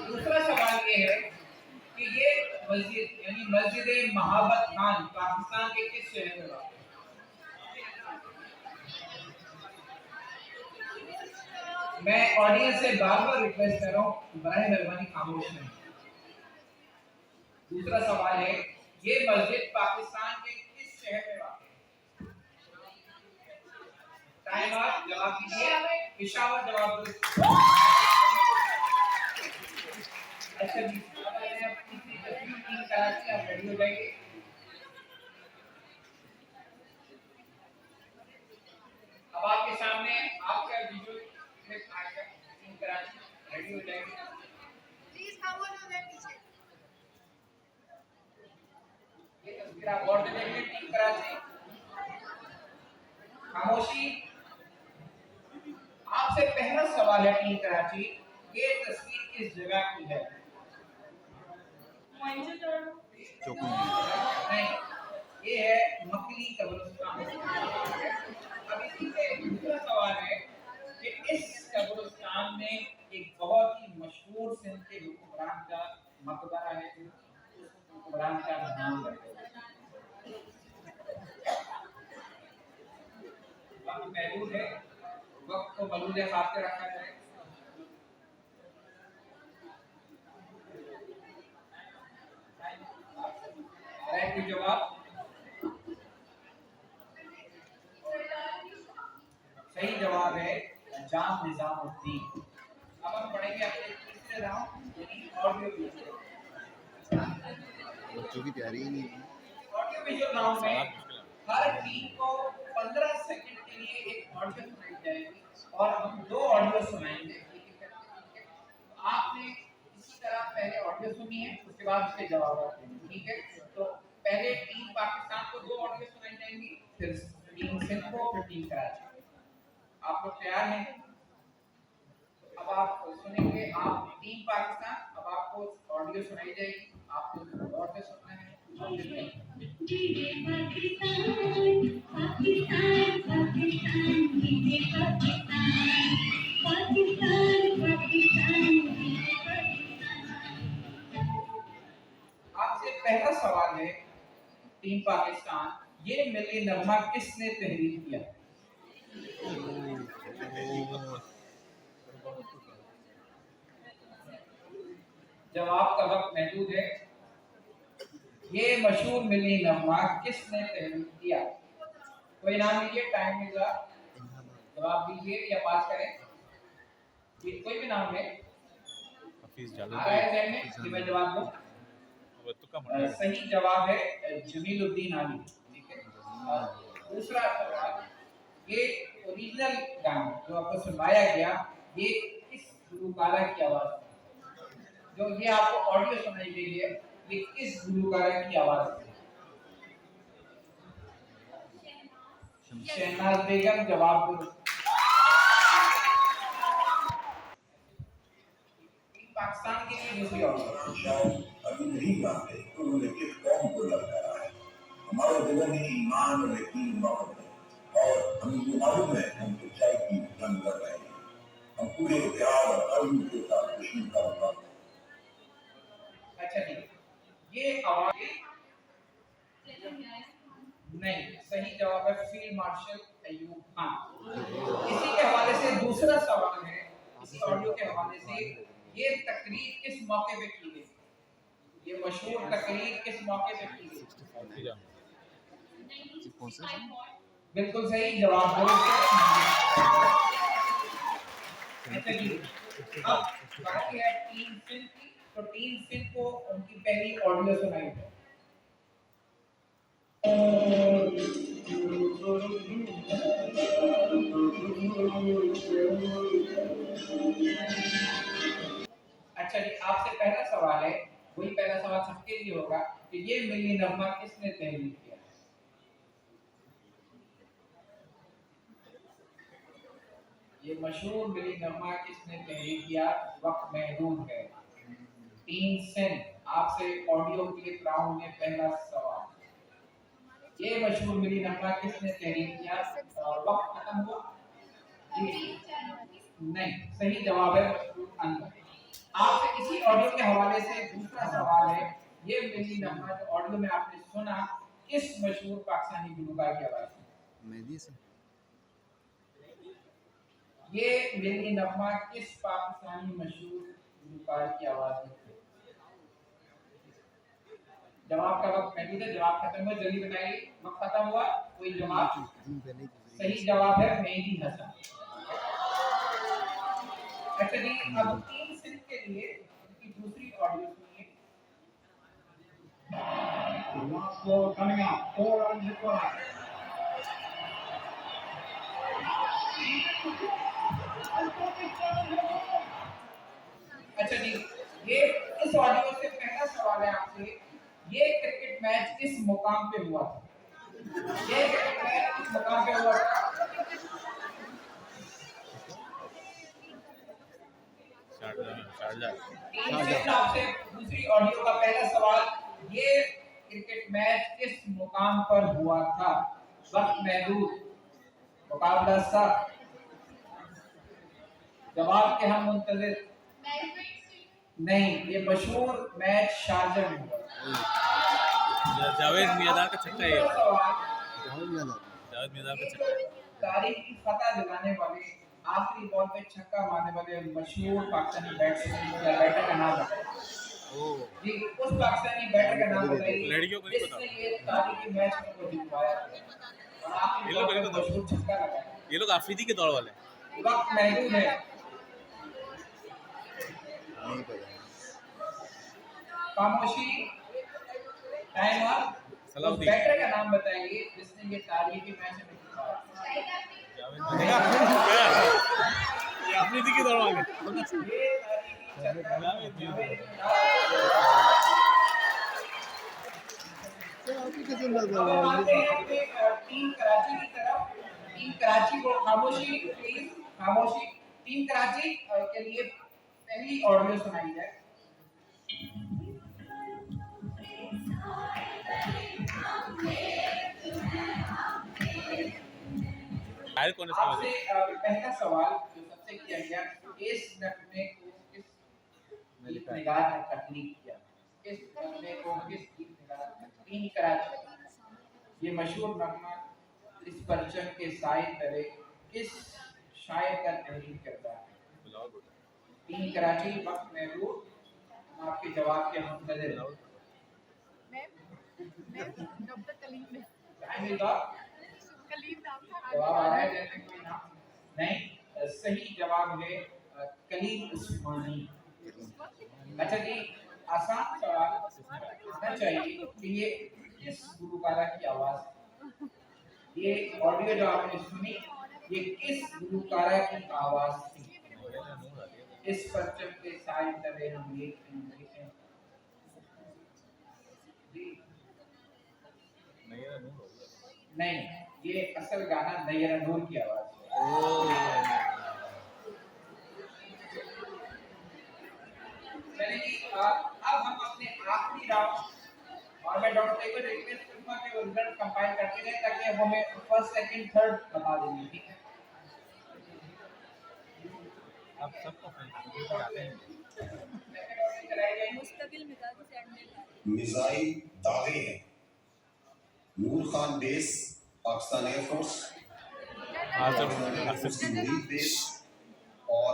दूसरा सवाल ये है कि ये मस्जिद यानी मस्जिद महाबत खान पाकिस्तान के किस शहर में वाक़ है? मैं ऑडियंस से बार बार रिक्वेस्ट कर रहा हूँ, बराए मेहरबानी खामोश रहें। दूसरा सवाल है, ये मस्जिद पाकिस्तान के किस शहर में वाक़ है? टाइम आप जवाब दीजिए। पेशावर जवाब दो। अच्छा जी, अब मैंने अपनी टीम कराची आप रेडी हो जाएंगे। अब आपके सामने आपका विजुअल क्लिप आएगा। टीम कराची रेडी हो जाएंगे। प्लीज खामोश हो जाए पीछे। ये तस्वीर आप गौर से देखिए। टीम कराची खामोशी। आपसे पहला सवाल है टीम कराची, ये तस्वीर किस जगह की है? नहीं, ये है मकली कब्रिस्तान। अब इसी से दूसरा सवाल है कि इस कब्रिस्तान में एक बहुत ही मशहूर सिंध के हुक्मरान का मकबरा है, उस हुक्मरान का नाम है। वक्त महदूद है, वक्त को मलूद खाते रखा जाए। कोई जवाब? सही जवाब है जाम निजामुद्दीन। अब हम पढ़ेंगे अपने तीसरे राउंड यानी ऑडियो विजुअल। बच्चों की तैयारी ही नहीं है। ऑडियो विजुअल राउंड में हर टीम को 15 सेकंड के लिए एक ऑडियो सुनाई जाएगी और हम 2 ऑडियो सुनाएंगे। आपने इसी तरह पहले ऑडियो सुनी है, उसके बाद उसके जवाब देंगे, ठीक है? तो पहले टीम पाकिस्तान को 2 ऑडियो सुनाई जाएंगी, फिर टीम सिंध को, फिर टीम कराची। आप लोग तैयार हैं? अब आप सुनेंगे, आप टीम पाकिस्तान, अब आपको ऑडियो सुनाई जाएगी, आपको गौर से सुनना है। आपसे पहला सवाल है टीम पाकिस्तान, ये मिली नगमा किसने तहरीर किया? जवाब का वक्त महदूद है। ये मशहूर मिली नगमा किसने तहरीर किया? कोई नाम लीजिए, टाइम इज अप। जवाब दीजिए या पास करें, कोई भी नाम ले। मैं जवाब दूं? सही जवाब है जमीलुद्दीन आली, ठीक है? दूसरा सवाल, ये ओरिजिनल गाना जो आपको सुनाया गया, ये किस गुलकारा की आवाज है? जो ये आपको ऑडियो सुनाई गई है, ये किस गुलकारा की आवाज है? शहनाज बेगम जवाब दो। पाकिस्तान के लिए दूसरी ऑडियो। अभी नहीं जानते तो उन्होंने किस कौम को ललकारा है। हमारे दिलों में ईमान और यकीन मौजूद है और हमें ये मालूम है हम सच्चाई की जंग लड़ रहे हैं। हम पूरे इतिहास और अज़्म के साथ दुश्मन का मुकाबला। अच्छा जी, ये आवाज नहीं, सही जवाब है फील्ड मार्शल अय्यूब खान। इसी के हवाले से दूसरा सवाल है, इसी ऑडियो के हवाले से, ये तकरीर किस मौके पे की गई? ये मशहूर तकरीर किस मौके पे की गई? बिल्कुल सही जवाब दो। अच्छा जी, अब बाकी है टीम सिंध की, तो टीम सिंध को उनकी पहली ऑडियो सुनाई दो। अच्छा जी, आपसे पहला सवाल है, वही पहला सवाल सबके लिए होगा कि ये मिली नगमा किसने तहरीर किया? ये मशहूर मिली नगमा किसने तहरीर किया? वक्त महदूद है। 3 सेकंड आपसे ऑडियो क्लिप राउंड में पहला सवाल। ये मशहूर मिली नगमा किसने तहरीर किया? वक्त खत्म हुआ? नहीं, सही जवाब है मशहूर अनवर। आपसे इसी ऑडियो के हवाले से दूसरा सवाल है, ये मिली नगमा जो ऑडियो में आपने सुना किस मशहूर पाकिस्तानी गुलकार की आवाज में? ये मिली नगमा किस पाकिस्तानी मशहूर गुलकार की आवाज में? जवाब का वक्त महदूद है, जवाब खत्म हुआ, जल्दी बताइए। वक्त खत्म हुआ, कोई जवाब? सही जवाब है मेहदी हसन। अच्छा जी, अब 3 सेकंड के लिए उनकी दूसरी ऑडियो सुनिए। coming out, 4 on the clock. अच्छा जी, ये इस ऑडियो से पहला सवाल है आपसे, ये क्रिकेट मैच किस मुकाम पे हुआ था? ये क्रिकेट मैच किस मुकाम पे हुआ था? आपसे दूसरी ऑडियो का पहला सवाल, ये क्रिकेट मैच किस मुकाम पर हुआ था? वक्त महदूद, मुकाबला सख्त, जवाब के हम मुंतजिर। नहीं, ये मशहूर मैच शारजा में हुआ। जावेद मियादार का छक्का है। जावेद मियादार का छक्का। तारीख की फतह दिलाने वाले आखिरी बॉल पे छक्का मारने वाले मशहूर पाकिस्तानी बैटर का नाम बताइए। जी, उस पाकिस्तानी बैटर का नाम बताइए जिसने ये तारीखी मैच को जितवाया और आखिरी बॉल पे मशहूर छक्का लगाया। ये लोग आफरीदी के दौड़ वाले। वक्त महदूद है। खामोशी, टाइम अप। उस बैटर का नाम बताइए जिसने ये तारीखी मैच में जितवाया। ये आफरीदी के दौड़ वाले। टीम कराची की तरफ, टीम कराची को खामोशी प्लीज, खामोशी। टीम कराची के लिए पहली ऑडियो सुनाई जाए। आपसे पहला सवाल जो सबसे किया गया, इस नगमे को किस गीत निगार ने तकलीफ किया? इस नगमे को किस गीत निगार ने? टीम कराची, ये मशहूर नगमा इस परचम के साए तले किस शायर का तहरीर करता है? टीम कराची, वक्त महदूद, आपके जवाब के मुंतज़िर। डॉक्टर कलीम में टाइम इज अप। जवाब आ रहा है जैसे कोई नाम नहीं? सही जवाब है कलीम उस्मानी। अच्छा जी, आसान सवाल आना चाहिए कि ये किस गुलकारा की आवाज? ये ऑडियो जो आपने सुनी, ये किस गुलकारा की आवाज थी? इस परचम के साए तले हम एक देखें। नहीं, ये असल गाना नैरा नूर की आवाज है। चलिए, अब हम अपने आखिरी राउंड, और मैं डॉक्टर को रिक्वेस्ट करूंगा कि वो रिजल्ट कंपाइल करते रहें ताकि हमें फर्स्ट, सेकंड, थर्ड बता देंगे, ठीक है? आप सबको बताते हैं। मिसाइल दागे हैं। Noor Khan base, Pakistan air force, Munir base और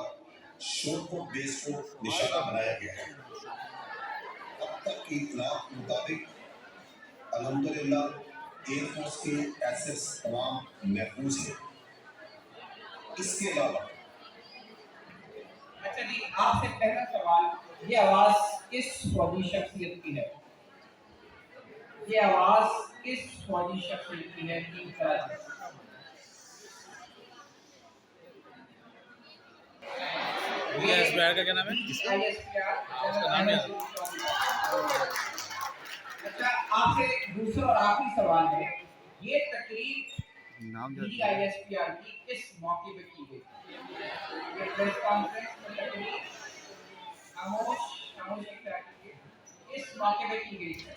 शोरकोट बेस को निशाना बनाया गया है। अब तक की इत्तलात के मुताबिक अल्हम्दुलिल्लाह एयरफोर्स के एसेट्स तमाम महफूज हैं। इसके अलावा अच्छा जी, आपसे पहला सवाल, ये आवाज किस फौजी शख्सियत की है? ये आवाज किस फौजी शख्सियत की है? टीम कराची। ISPR का क्या नाम है? अच्छा, आपसे दूसरा और आखिरी सवाल है, ये तकरीर नाम ISPR की किस मौके पे की गई? ये प्रेस कॉन्फ्रेंस में तकरीर खामोश किस मौके पे की गई है?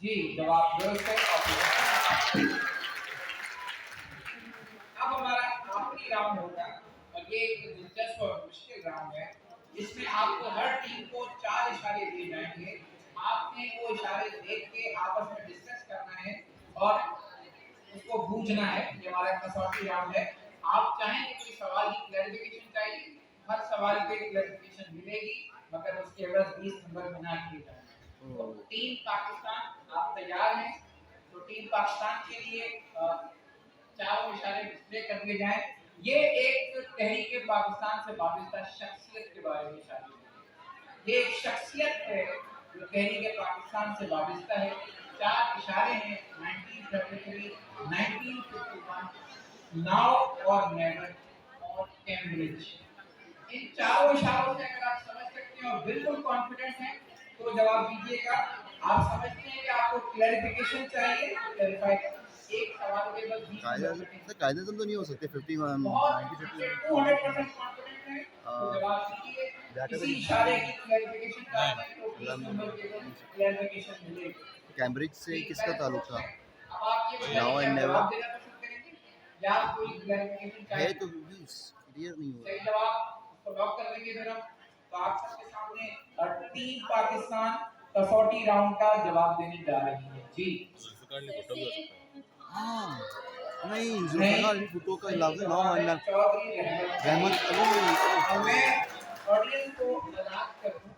जी, जवाब दुरुस्त है। अब हमारा आखिरी राउंड होगा और ये एक दिलचस्प और मुश्किल राउंड है। इसमें आपको हर टीम को 4 इशारे दिए जाएंगे। आपने वो इशारे देख के आपस में डिस्कस करना है और उसको बूझना है। ये हमारा कसौटी राउंड है। आप चाहें कि कोई सवाल की क्लैरिफिकेशन चाहिए, हर सवाल पे क्लैरिफिकेशन मिलेगी, मगर उसके एवज 20 नंबर बिना किए जाएंगे। तो टीम पाकिस्तान, आप तैयार हैं? तो टीम पाकिस्तान के लिए 4 इशारे डिस्प्ले कर दिए जाएं। ये एक तहरीक पाकिस्तान से वाबस्ता शख्सियत के बारे में इशारे हैं। ये एक शख्सियत है जो तहरीक पाकिस्तान से वाबस्ता है। 4 इशारे हैं, 1933, 1951, नाउ और नेवर और कैम्ब्रिज। इन 4 इशारों से अगर आप समझ सकते हैं और बिल्कुल कॉन्फिडेंट हैं तो जवाब दीजिएगा। आप समझते हैं कि आपको क्लैरिफिकेशन चाहिए, क्लैरिफाई एक सवाल के बाद 20 कायदे तो नहीं हो सकते 50 200% कॉन्फिडेंट है तो जवाब दीजिए। किसी इशारे की क्लैरिफिकेशन चाहते हैं तो 20 नंबर के बाद क्लैरिफिकेशन मिलेगी। कैम्ब्रिज से किसका ताल्लुक था? अब आप ये नाउ एंड नेवर जवाब देना पसंद करेंगे या कोई क्लैरिफिकेशन है चाहिए? तो क्लियर नहीं हुआ। सही जवाब उसको लॉक कर देंगे फिर हम। तो आप सबके सामने टीम पाकिस्तान कसौटी राउंड का जवाब देने जा रही है। जी हाँ नहीं जुल्फिकार भुट्टो का लफ्ज़ नाउ एंड चौधरी रहमत मैं ऑडियंस को आजाद करूं।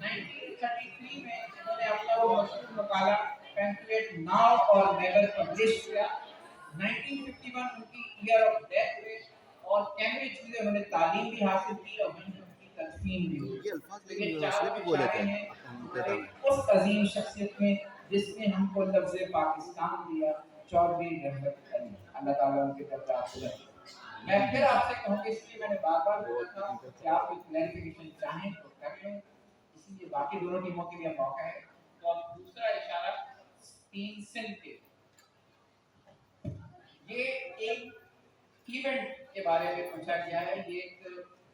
1933 में इन्होंने अपना वो मशहूर मकाला पैम्फलेट नाउ और नेवर पब्लिश किया। 1951 उनकी ईयर ऑफ डेथ हुई और कैम्ब्रिज में उन्होंने तालीम भी हासिल की और वहीं उनकी तदफीन भी हुई। ये अल्फाज लेकिन उसने भी बोले थे उस अजीम शख्सियत में जिसने हमको लफ्ज़ पाकिस्तान दिया, चौधरी रहमत अली, अल्लाह ताला उनके दर्जात बुलंद करे। मैं फिर आपसे कहूँगा, इसलिए मैंने बार-बार बोला था कि आप कोई क्लैरिफिकेशन चाहें तो कर लें, इसीलिए बाकी दोनों टीमों के लिए मौका है। तो अब दूसरा इशारा 3 सिंध के, ये एक इवेंट के बारे में पूछा गया है। ये एक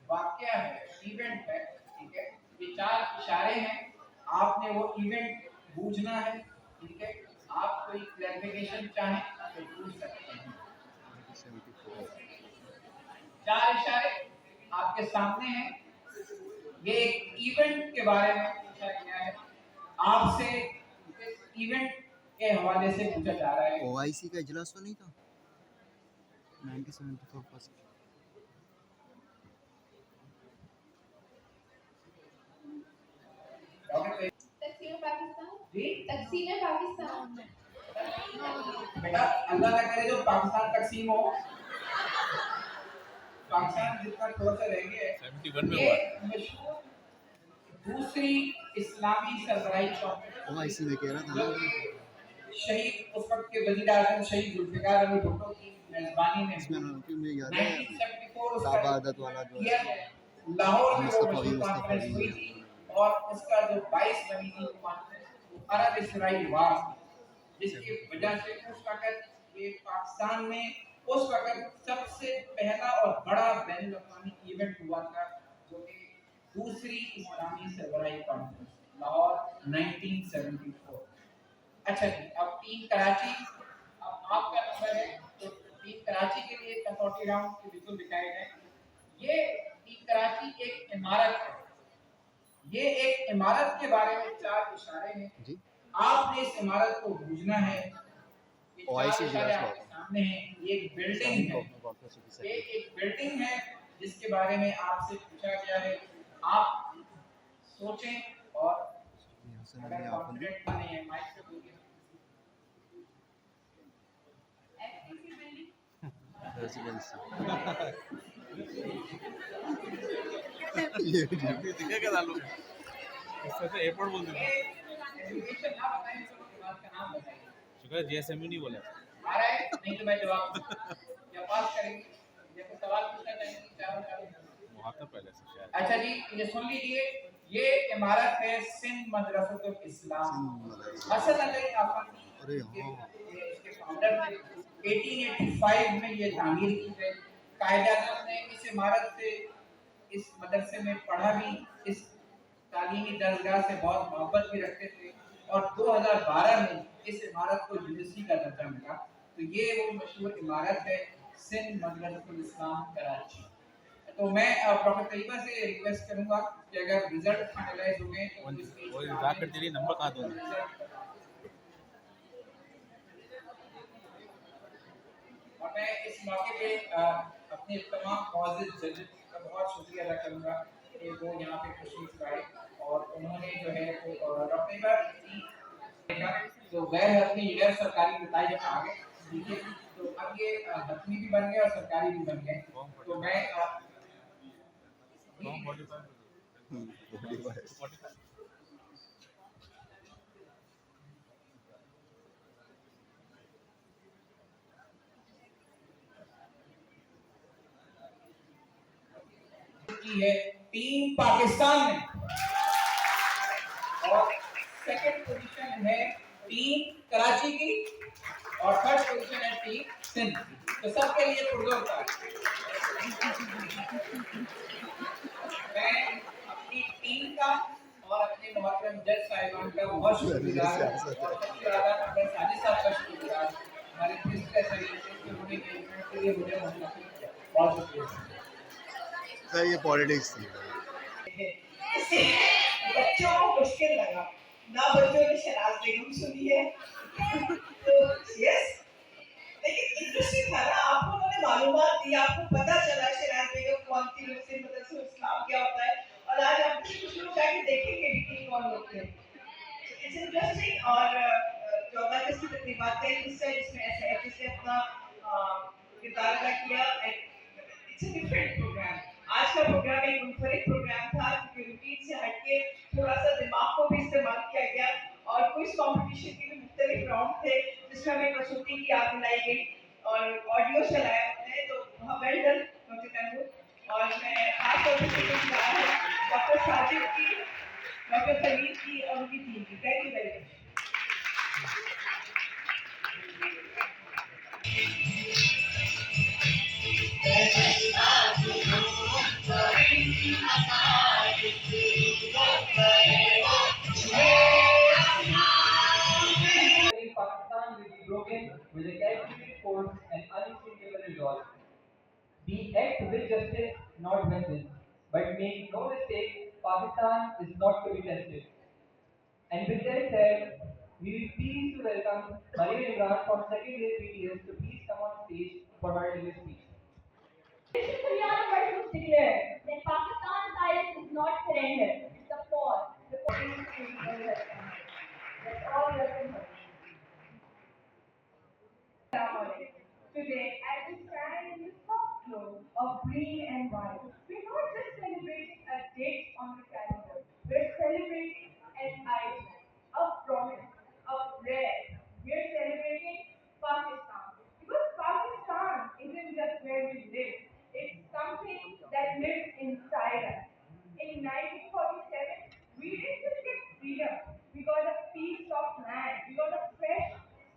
वाकया है, इवेंट है, ठीक है। ये 4 इशारे हैं, आपने वो इवेंट बूझना है, ठीक है। आप कोई क्लैरिफिकेशन चाहें तो पूछ सकते हैं। 4 इशारे आपके सामने हैं। ये एक इवेंट के बारे में पूछा गया है, आपसे इस इवेंट के हवाले से पूछा जा रहा है। OIC का इजलास तो नहीं था 1974 फर्स्ट। तकसीम पाकिस्तान जी तकसीम पाकिस्तान बेटा, अल्लाह ना करे जो पाकिस्तान तकसीम हो, पाकिस्तान जितना थोड़ा सा रह गया है। 71 में ये मशहूर दूसरी इस्लामी सरबराही कॉन्फ्रेंस OIC में कह रहा था ना शहीद उस वक्त के वज़ीर आज़म शहीद जुल्फ़िकार अली भुट्टो की मेजबानी में इसमें मुझे याद है 1974 साबा आदत वाला जो है लाहौर में वो मुस्तफा मशहूर मुस्तफा कॉन्फ्रेंस हुई थी और उसका जो 22 बनी थी कॉन्फ्रेंस वो अरब इसराइल वार थी, जिसकी वजह से उस वक्त ये पाकिस्तान में उस वक्त सबसे पहला और बड़ा बैनुल अक़वामी इवेंट हुआ था, जो कि दूसरी इस्लामी सरबराही कॉन्फ्रेंस लाहौर 1974। अच्छा जी, अब टीम कराची, अब आपका नंबर है, तो टीम कराची के लिए कसौटी राउंड के विजुअल दिखाए गए। ये टीम कराची एक इमारत है, ये एक इमारत के बारे में 4 इशारे हैं जी। आपने इस इमारत को बूझना है। ये 4 OIC इशारे आपके सामने हैं। ये एक बिल्डिंग है, ये एक बिल्डिंग है जिसके बारे में आपसे पूछा गया है। आप सोचें और अगर कॉन्फिडेंट बने हैं माइक से बोलिए। एफटीसी बिल्डिंग ये दिखेगा ना लोग इससे तो एयरपोर्ट बोल देते एजुकेशन ना बताएं तो बात का नाम बताइए। शुक्र है GSMU नहीं बोला आ रहा है नहीं तो मैं जवाब या पास करेंगे ये तो सवाल पूछना चाहेंगे वहाँ था पहले से शायद। अच्छा जी, ये सुन लीजिए, ये इमारत है सिंध मदरसतुल इस्लाम। हसन अली आफाकी इसके फाउंडर थे। 1885 में ये तामीर की गई। कायदात ने इस इमारत से, इस मदरसे में पढ़ा भी, इस तालीमी दरगाह से बहुत मोहब्बत भी रखते थे और 2012 में इस इमारत को यूनिवर्सिटी का दर्जा मिला। तो ये वो मशहूर इमारत है सिंध मदरसतुल इस्लाम कराची। तो मैं प्रोफेसर तैयबा से रिक्वेस्ट करूंगा कि अगर रिजल्ट फाइनलाइज हो गए तो वो जाकर तेरी नंबर कहाँ दूँगा? और मैं इस मौके पे अपने तमाम मौजूद जजेस का बहुत शुक्रिया अदा करूंगा कि वो यहाँ पे तशरीफ लाए और उन्होंने जो है वो डॉक्टर तो गैर हतमी गैर सरकारी नताइज आ गए, ठीक है। तो अब ये हतमी भी बन गए और सरकारी भी बन गए। तो मैं की है टीम पाकिस्तान में और सेकंड पोजीशन है टीम कराची की और थर्ड पोजीशन है टीम सिंध। तो सबके लिए पुरजोर था। मैं अपनी टीम का और अपने मोहतरम जज साहिबान का बहुत शुक्रगुजार हूं और सबसे ज्यादा अपने साजिद साहब का शुक्रगुजार हमारे प्रिंसिपल तरीके से उन्होंने इवेंट के लिए मुझे बहुत शुक्रिया। सर ये पॉलिटिक्स थी। बच्चों को मुश्किल लगा ना, बच्चों ने शहनाज बेगम सुनी है तो यस, लेकिन इंटरेस्टिंग था ना, आपको उन्होंने मालूमात दी, आपको पता चला शहनाज बेगम कौन थी, मुस्लिम मदरसा इस्लाम क्या होता है, और आज आप कुछ लोग जाके देखेंगे भी कि कौन लोग थे। It's interesting. और 14 अगस्त की तकरीबात थे जिसमें एसआईएफ से अपना किरदार अदा किया। It's a different programme. आज का प्रोग्राम एक मुनफरिद प्रोग्राम था क्योंकि रूटीन से हटके थोड़ा सा दिमाग को भी इस्तेमाल किया गया और क्विज कंपटीशन के भी मुख्तलिफ राउंड थे जिसमें हमें कसूती की याद दिलाई गई और ऑडियो चलाया हमने। तो बहुत वेल डन डॉक्टर तैमूर। और मैं खास तौर से शुक्रगुजार हूँ डॉक्टर साजिद की, डॉक्टर सलीम की और उनकी टीम की। Thank you very much. Pakistan will be broken with a calculated force and unextinguishable resolve. We act with justice, not vengeance. But make no mistake, Pakistan is not to be tested. And with that said, we will pleased to welcome Mariam Imran from second year BTS to please come on stage for her debate speech. Nation Haryana versus declared that Pakistan's silence is not surrender, it's a pause. The That's all we are doing. Today, as we stand in the soft glow of green and white, we're not just celebrating a date on the calendar, we're celebrating an idea, a promise, a prayer. We're celebrating Pakistan. Because Pakistan isn't just where we live, it's something that lives inside us. In 1947, we didn't just get freedom, we got a piece of land, we got a fresh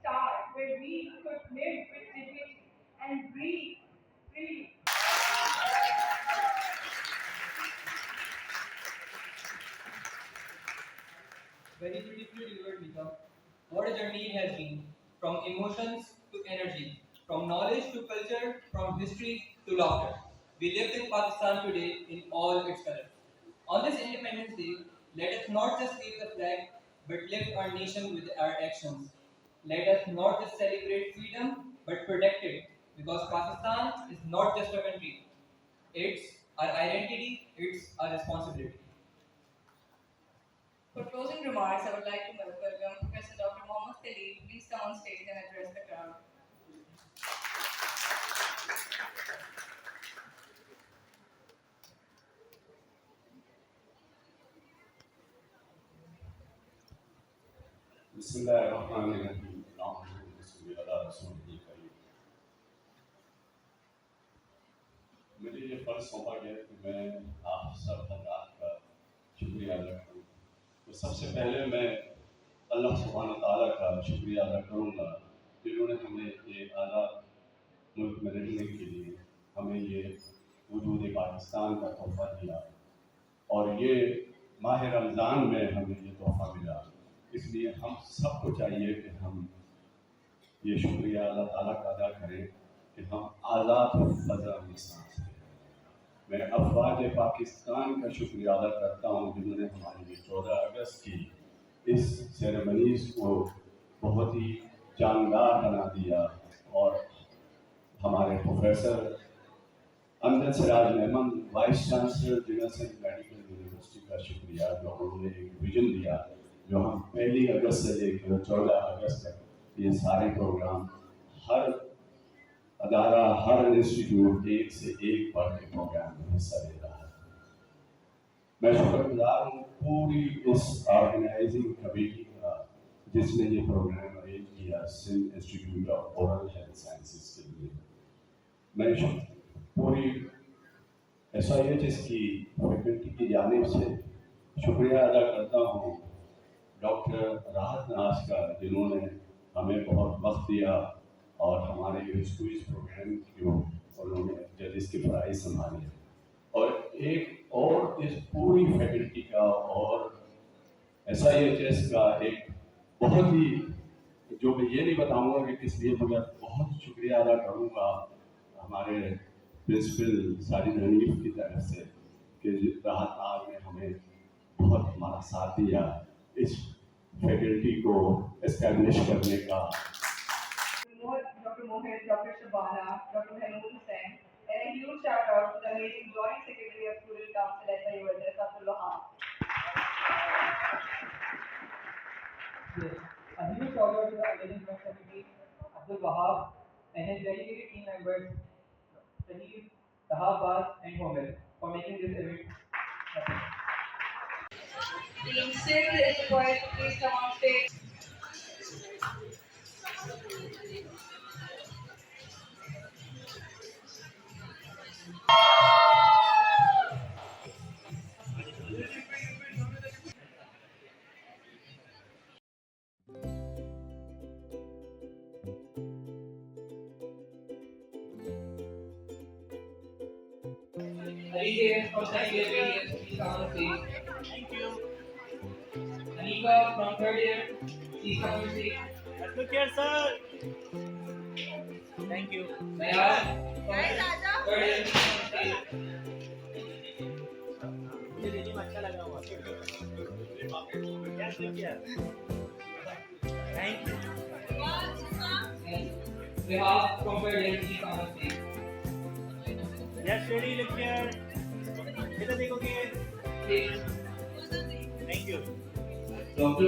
start where we could live with dignity and breathe freely. Very beautifully delivered, Mika. What a journey it has been. From emotions to energy, from knowledge to culture, from history to laughter. We lived in Pakistan today in all its colors. On this Independence Day, let us not just wave the flag, but lift our nation with our actions. Let us not just celebrate freedom, but protect it. Because Pakistan is not just a country. It's our identity, it's our responsibility. For closing remarks, I would like to welcome Professor Dr. Mohammad Khalid. Please come on stage and address the crowd. बिस्मिल्लाहिर्रहमानिर्रहीम। मुझे ये फर्ज सौंपा गया कि मैं आप सब हजरात का शुक्रिया अदा करूँ। तो सबसे पहले मैं अल्लाह सुब्हान ताला का शुक्रिया अदा करूँगा जिन्होंने हमें ये आज़ाद मुल्क में रहने के लिए हमें ये वजूद पाकिस्तान का तोहफ़ा दिया और ये माह रमज़ान में हमें ये तोहफ़ा मिला। इसलिए हम सबको चाहिए कि हम ये शुक्रिया अल्लाह ताला का अदा करें कि हम आज़ाद और फज़ा में सांस लें। मैं अफवाज पाकिस्तान का शुक्रिया अदा करता हूँ जिन्होंने हमारे लिए 14 अगस्त की इस सेरेमनीज़ को बहुत ही जानदार बना दिया और हमारे professor Amjad Siraj Memon vice chancellor जिनासन मेडिकल यूनिवर्सिटी का शुक्रिया जो उन्होंने एक विजन दिया जो हम 1 अगस्त से लेकर 14 अगस्त तक ये सारे प्रोग्राम हर अदारा हर इंस्टीट्यूट एक से एक बढ़ के प्रोग्राम में हिस्सा ले रहा है। मैं शुक्रगुजार हूँ पूरी इस ऑर्गेनाइजिंग कमेटी का जिसने ये प्रोग्राम अरेंज किया Sindh institute of oral health sciences के लिए। मैं पूरी SIHS की फैकल्टी की जानिब से शुक्रिया अदा करता हूँ डॉक्टर राहत नाज का जिन्होंने हमें बहुत वक्त दिया और हमारे इस प्रोग्राम को उन्होंने जजेस की पढ़ाई संभाली और एक और इस पूरी फैकल्टी का और SIHS का एक बहुत ही जो मैं ये नहीं बताऊंगा कि किस लिए मगर बहुत शुक्रिया अदा करूँगा हमारे प्रिंसिपल साजिद हनीफ की तरफ से कि राहत नाज ने हमें बहुत हमारा साथ दिया इस फैकल्टी को एस्टैब्लिश करने का। Dr. Mohit, Dr. Shabana, Dr. Mahmood Hussain, and a huge shout out to the amazing Joint Secretary of Student Council at SIHS, Abdul Wahab. Yes, a huge shout out to the amazing Joint Secretary Abdul Wahab and his dedicated team members Sahib, Tahabaz, and Homer for making this event happen. Team Civil is required to please come on stage. Alicia from second year, please come on stage. Thank you. Anika from third year, please come on stage. Look here, sir. Thank you. Maya from third year, please come on stage. मुझे ready में अच्छा लगा हुआ yes look here thank you Rehan from third year, please come on stage. Yes ready look here इधर देखोगे Please. Thank you Dr.